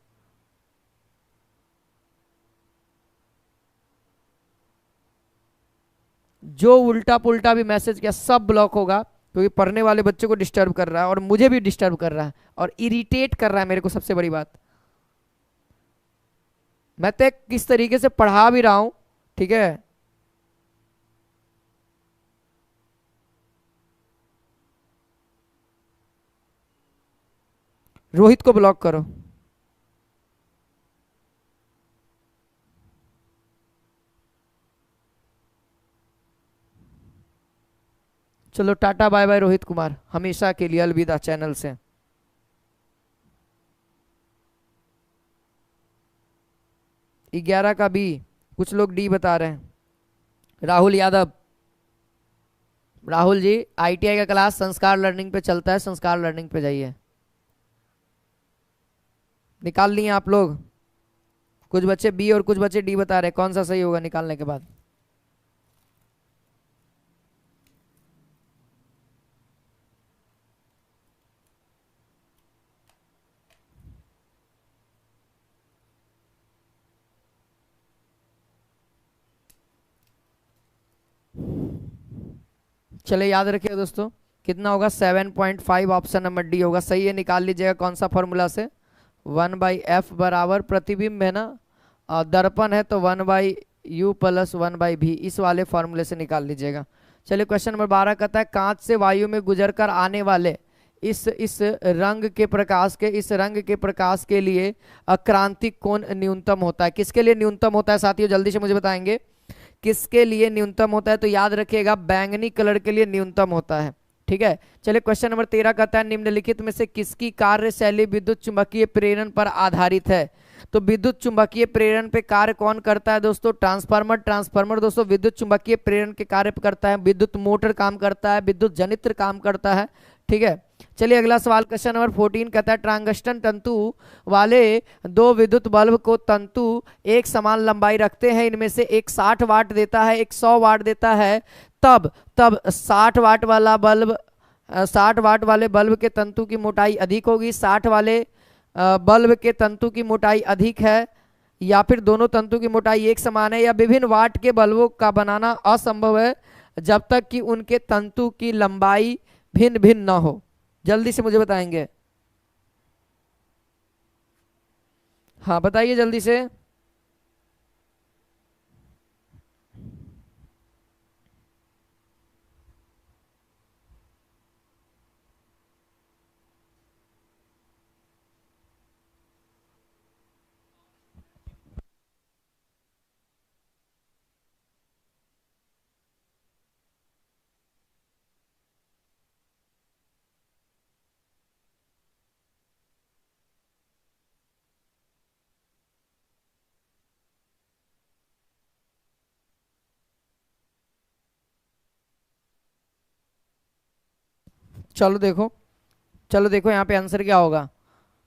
Speaker 1: जो उल्टा पुल्टा भी मैसेज किया सब ब्लॉक होगा, क्योंकि पढ़ने वाले बच्चों को डिस्टर्ब कर रहा है और मुझे भी डिस्टर्ब कर रहा है और इरिटेट कर रहा है मेरे को। सबसे बड़ी बात, मैं तो किस तरीके से पढ़ा भी रहा हूं, ठीक है। रोहित को ब्लॉक करो। चलो ta-ta bye bye Rohit Kumar, हमेशा के लिए अलविदा चैनल से। ग्यारह का बी, कुछ लोग डी बता रहे हैं। राहुल यादव, राहुल जी आईटीआई का क्लास संस्कार लर्निंग पे चलता है, संस्कार लर्निंग पे जाइए। निकाल लिए आप लोग? कुछ बच्चे बी और कुछ बच्चे डी बता रहे हैं, कौन सा सही होगा निकालने के बाद? चले याद रखिए दोस्तों, कितना होगा? 7.5 ऑप्शन नंबर डी होगा, सही है। निकाल लीजिएगा कौन सा फॉर्मूला से? 1/f बराबर प्रतिबिंब है ना, और दर्पण है तो 1/u प्लस 1/v, इस वाले फॉर्मूले से निकाल लीजिएगा। चलिए क्वेश्चन नंबर 12 कहता है कांच से वायु में गुजरकर आने वाले इस रंग के प्रकाश के, इस रंग के प्रकाश के लिए क्रांतिक कोण न्यूनतम होता है। किसके लिए न्यूनतम होता है साथियों, जल्दी से मुझे बताएंगे किसके लिए न्यूनतम होता है? तो याद रखिएगा बैंगनी कलर के लिए न्यूनतम होता है, ठीक है। चलिए क्वेश्चन नंबर 13 कहता है निम्नलिखित में से किसकी कार्यशैली विद्युत चुंबकीय प्रेरण पर आधारित है? तो विद्युत चुंबकीय प्रेरण पे कार्य कौन करता है दोस्तों? ट्रांसफार्मर। ट्रांसफार्मर दोस्तों विद्युत चुंबकीय प्रेरण के कार्य करता है। विद्युत मोटर काम करता है, विद्युत जनित्र काम करता है, ठीक है। चलिए अगला सवाल क्वेश्चन नंबर 14 कहता है टंगस्टन तंतु वाले दो विद्युत बल्ब को तंतु एक समान लंबाई रखते हैं, इनमें से एक 60 वाट देता है, एक 100 वाट देता है, तब 60 वाट वाला बल्ब 60 वाट वाले बल्ब के तंतु की मोटाई अधिक होगी, 60 वाले बल्ब के तंतु की मोटाई अधिक है, या फिर दोनों तंतु की मोटाई एक समान है, या विभिन्न वाट के बल्बों का बनाना असंभव है जब तक कि उनके तंतु की लंबाई भिन्न भिन्न ना हो। जल्दी से मुझे बताएंगे, हाँ बताइए जल्दी से। चलो देखो, चलो देखो यहाँ पे आंसर क्या होगा।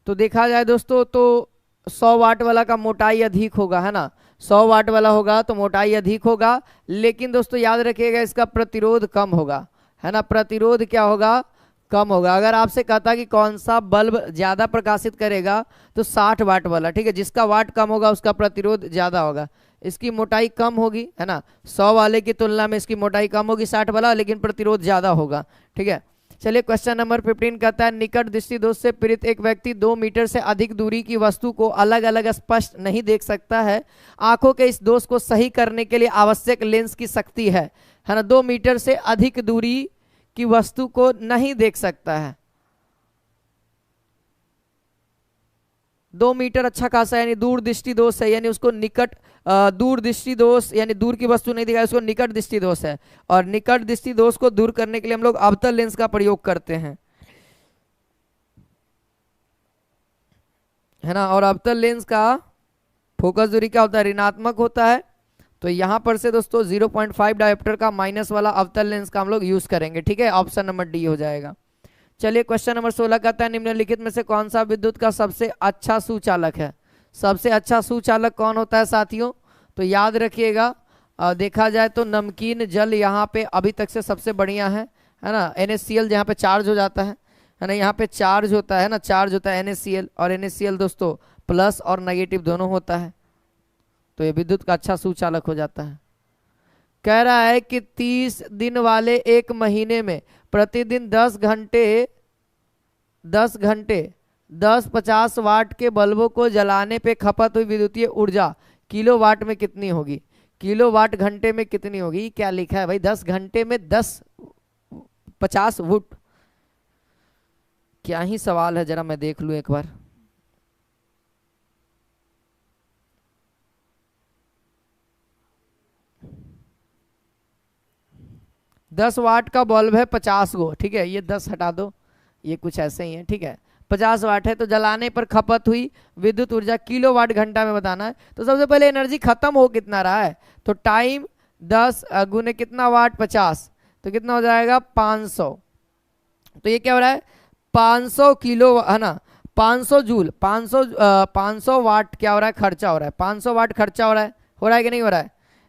Speaker 1: तो देखा जाए दोस्तों तो 100 वाट वाला का मोटाई अधिक होगा, है ना। 100 वाट वाला होगा तो मोटाई अधिक होगा, लेकिन दोस्तों याद रखिएगा इसका प्रतिरोध कम होगा, है ना। प्रतिरोध क्या होगा? कम होगा। अगर आपसे कहता कि कौन सा बल्ब ज्यादा प्रकाशित करेगा तो 60 वाट वाला, ठीक है। जिसका वाट कम होगा उसका प्रतिरोध ज्यादा होगा, इसकी मोटाई कम होगी, है ना। 100 वाले की तुलना में इसकी मोटाई कम होगी 60 वाला, लेकिन प्रतिरोध ज्यादा होगा, ठीक है। चलिए क्वेश्चन नंबर 15 कहता है निकट दृष्टि दोष से पीड़ित एक व्यक्ति 2 मीटर से अधिक दूरी की वस्तु को अलग अलग स्पष्ट नहीं देख सकता है। आंखों के इस दोष को सही करने के लिए आवश्यक लेंस की शक्ति है ना। 2 मीटर से अधिक दूरी की वस्तु को नहीं देख सकता है। 2 मीटर अच्छा खासा, यानी दूर दृष्टि दोष है, यानी उसको निकट दूर दृष्टि दोष, यानी दूर की वस्तु नहीं दिखाई, उसको निकट दृष्टि दोष है। और निकट दृष्टि दोष को दूर करने के लिए हम लोग अवतल लेंस का प्रयोग करते हैं, है ना। और अवतल लेंस का फोकस दूरी क्या होता है? ऋणात्मक होता है। तो यहां पर से दोस्तों 0.5 डायोप्टर का माइनस वाला अवतल लेंस का हम लोग यूज करेंगे, ठीक है। ऑप्शन नंबर डी हो जाएगा। चलिए क्वेश्चन नंबर 16 कहता है निम्नलिखित में से कौन सा विद्युत का सबसे अच्छा सुचालक है? सबसे अच्छा सुचालक कौन होता है साथियों? तो याद रखिएगा, देखा जाए तो नमकीन जल यहाँ पे अभी तक से सबसे बढ़िया है ना। NaCl जहाँ पे चार्ज हो जाता है ना, यहाँ पे चार्ज होता है ना, चार्ज होता है NaCl, और NaCl दोस्तों प्लस और नेगेटिव दोनों होता है, तो ये विद्युत का अच्छा सुचालक हो जाता है। कह रहा है कि 30 दिन वाले एक महीने में प्रतिदिन 10 50 वाट के बल्बों को जलाने पे खपत हुई विद्युतीय ऊर्जा किलोवाट में कितनी होगी? किलोवाट घंटे में कितनी होगी? क्या लिखा है भाई? 10 घंटे में 50 वुट। क्या ही सवाल है, जरा मैं देख लूं एक बार। दस वाट का बल्ब है 50 गो, ठीक है, ये 10 हटा दो, ये कुछ ऐसे ही है, ठीक है। 50 वाट है, तो जलाने पर खपत हुई विद्युत ऊर्जा किलोवाट घंटा में बताना है। तो सबसे पहले एनर्जी खत्म हो कितना रहा है, तो टाइम 10 गुने कितना वाट 50, तो कितना हो जाएगा 500। तो ये क्या हो रहा है 500 किलो है ना, 500 जूल, 500 वाट क्या हो रहा है खर्चा हो रहा है, 500 वाट खर्चा हो रहा है कि नहीं हो रहा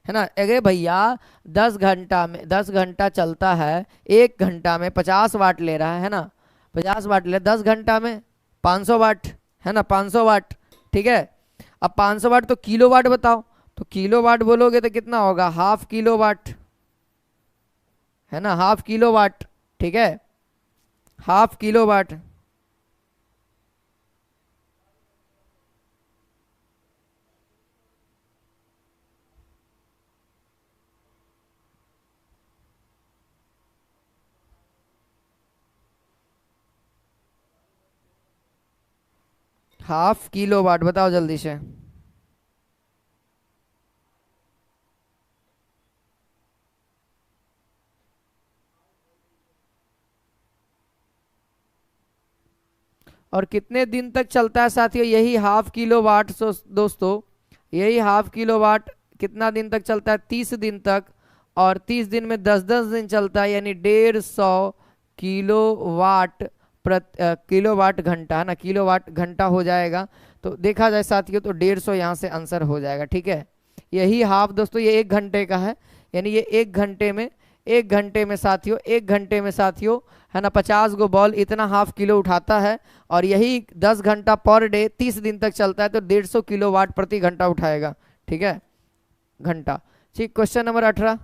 Speaker 1: है ना। अरे भैया 10 घंटा चलता है, 1 घंटा में 50 वाट ले रहा है ना, 50 वाट ले 10 घंटा में 500 वाट है ना, 500 वाट, ठीक है। अब 500 वाट तो किलो वाट बताओ, तो किलो वाट बोलोगे तो कितना होगा, हाफ किलो वाट है ना, हाफ किलो वाट, ठीक है, half kilowatt. Half kilowatt बताओ जल्दी से। और कितने दिन तक चलता है साथियों यही हाफ किलो वाट? दोस्तों यही हाफ किलो वाट कितना दिन तक चलता है, 30 दिन तक, और 30 दिन में 10-10 दिन चलता है, यानी 150 किलो वाट किलो वाट घंटा है ना, किलो वाट घंटा हो जाएगा। तो देखा जाए साथियों तो 150 यहाँ से आंसर हो जाएगा, ठीक है। यही हाफ दोस्तों ये 1 घंटे का है, यानी ये 1 घंटे में साथियों, 1 घंटे में साथियों है ना 50 गो बॉल इतना हाफ किलो उठाता है, और यही 10 घंटा पर डे 30 दिन तक चलता है, तो 150 किलो वाट प्रति घंटा उठाएगा, ठीक है, घंटा। ठीक, क्वेश्चन नंबर 18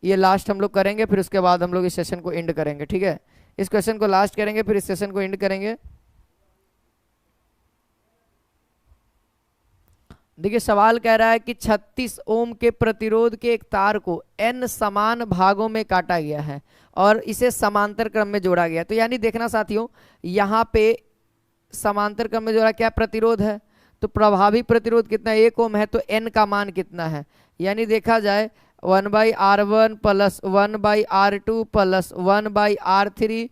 Speaker 1: ये लास्ट हम लोग करेंगे, फिर उसके बाद हम लोग इस सेशन को एंड करेंगे, ठीक है। इस क्वेश्चन को लास्ट करेंगे, फिर इस सेशन को एंड करेंगे। देखिए सवाल कह रहा है कि 36 ओम के प्रतिरोध के एक तार को n समान भागों में काटा गया है और इसे समांतर क्रम में जोड़ा गया। तो यानी देखना साथियों यहाँ पे समांतर क्रम में जोड़ा क्या प्रतिरोध है, तो प्रभावी प्रतिरोध कितना 1 ओम है, तो n का मान कितना है, यानी देखा जाए 1/R1 plus 1/R2 plus 1/R3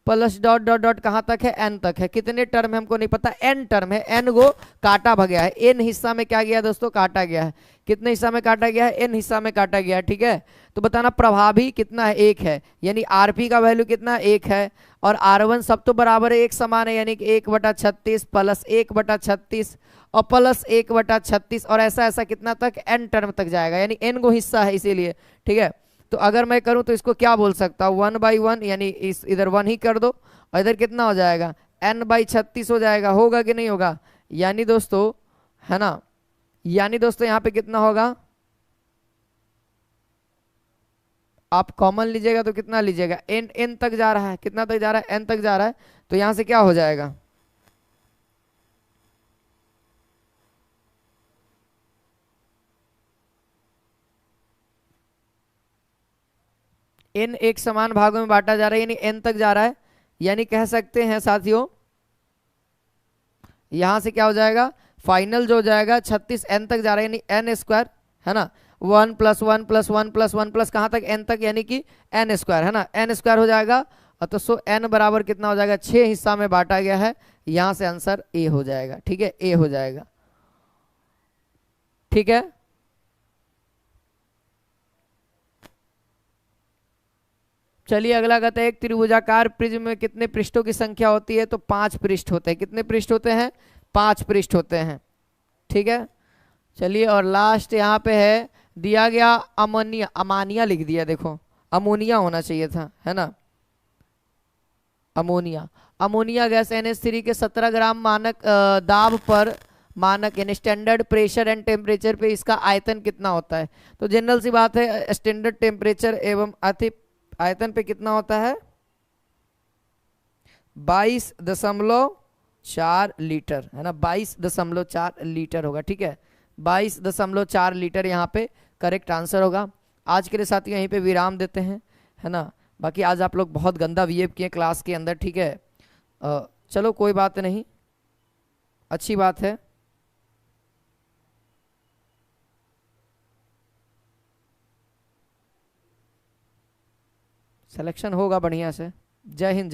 Speaker 1: plus dot dot dot कहाँ तक है, n तक है। कितने टर्म है हमको नहीं पता, n टर्म है, n गो काटा भगया है, n हिस्सा में क्या गया दोस्तों, काटा गया है। कितने हिस्सा में काटा गया है, n हिस्सा में काटा गया है, ठीक है। तो बताना प्रभावी कितना है, 1 है, यानी rp का वैल्यू कितना 1 है, और r1 सब तो बराबर है, एक समान है, यानी कि 1/36 प्लस 1/36 और प्लस 1/36, और ऐसा ऐसा कितना तक n टर्म तक जाएगा, यानी n गो हिस्सा है इसीलिए, ठीक है। तो अगर मैं करूं तो इसको क्या बोल सकता हूँ 1/1, यानी इस इधर 1 ही कर दो, और इधर कितना हो जाएगा n/36 हो जाएगा, होगा कि नहीं होगा, यानी दोस्तों है ना, यानी दोस्तों यहाँ पे कितना होगा, आप कॉमन लीजिएगा तो कितना लीजिएगा, n तक जा रहा है, कितना तक जा रहा है, n तक जा रहा है, तो यहाँ से क्या हो जाएगा, n एक समान भागों में बांटा जा रहा है, यानी n तक जा रहा है, यानी कह सकते हैं साथियों यहां से क्या हो जाएगा, फाइनल जो हो जाएगा 36 n तक जा रहा है, यानी n स्क्वायर है ना, 1 + 1 + 1 + 1 प्लस कहां तक n तक, यानी कि n स्क्वायर है ना, n स्क्वायर हो जाएगा। और तो सो n बराबर कितना हो जाएगा, 6 हिस्सा में बांटा गया है, यहां से आंसर a हो जाएगा, ठीक है, a हो जाएगा, ठीक है। चलिए अगला कहता है एक त्रिभुजाकार प्रिज्म में कितने पृष्ठों की संख्या होती है, तो 5 पृष्ठ होते हैं। कितने पृष्ठ होते हैं, 5 पृष्ठ होते हैं, ठीक है। चलिए और लास्ट यहाँ पे है दिया गया अमोनिया, अमानिया लिख दिया, देखो अमोनिया होना चाहिए था, है ना, अमोनिया। अमोनिया गैस NH3 के 17 ग्राम मानक दाब पर मानक यानी स्टैंडर्ड प्रेशर एंड टेम्परेचर पे इसका आयतन कितना होता है। तो जनरल सी बात है, स्टैंडर्ड टेम्परेचर एवं अति आयतन पे कितना होता है, 22.4 लीटर, है ना, 22.4 लीटर होगा। ठीक है, 22.4 लीटर यहाँ पे करेक्ट आंसर होगा। आज के लिए साथियों यहीं पे विराम देते हैं, है ना। बाकी आज आप लोग बहुत गंदा बिहेव किए क्लास के अंदर, ठीक है। चलो कोई बात नहीं, अच्छी बात है। सिलेक्शन होगा बढ़िया से। जय हिंद।